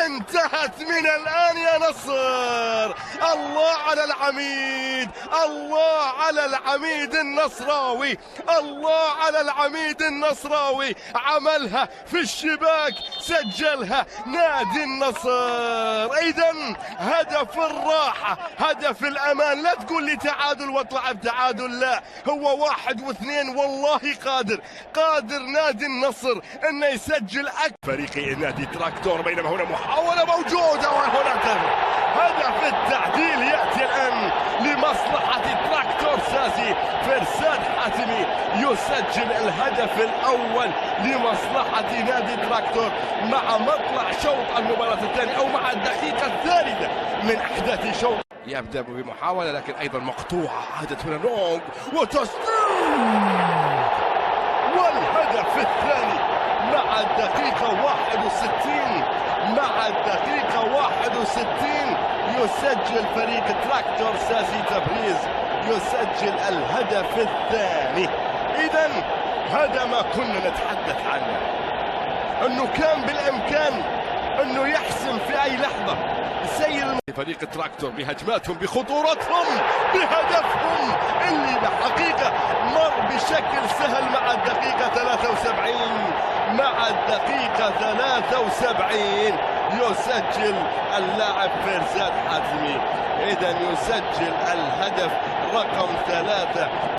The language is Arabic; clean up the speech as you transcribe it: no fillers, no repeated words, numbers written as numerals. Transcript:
انتهت من الآن يا نصر. الله على العميد، الله على العميد النصراوي، الله على العميد النصراوي. عملها في الشباك، سجلها نادي النصر. إذن هدف الراحة، هدف الأمان. لا تقول لي تعادل واطلع بتعادل، لا، هو 1 و2. والله قادر نادي النصر انه يسجل فريق نادي تراكتور، بينما هنا محاولة موجودة وهنا هدف التعديل يأتي الآن لمصلحة تراكتور سازي. فرسان حاتمي يسجل الهدف الأول لمصلحة نادي تراكتور مع مطلع شوط المباراة الثاني أو مع الدقيقة الثالثة من أحداث شوط. يبدأ بمحاولة لكن أيضا مقطوعة، عادت هنا نونغ وتسديد، والهدف الثاني مع الدقيقة 61. مع الدقيقة 61 يسجل فريق تراكتور ساسي تبريز، يسجل الهدف الثاني. إذن هذا ما كنا نتحدث عنه، أنه كان بالإمكان أنه يحسم في أي لحظة. سير فريق تراكتور بهجماتهم، بخطورتهم، بهدفهم اللي بحقيقة مر بشكل سهل مع الدقيقة 73. مع الدقيقة 73 يسجل اللاعب فرسان حاتمي. إذن يسجل الهدف رقم 3.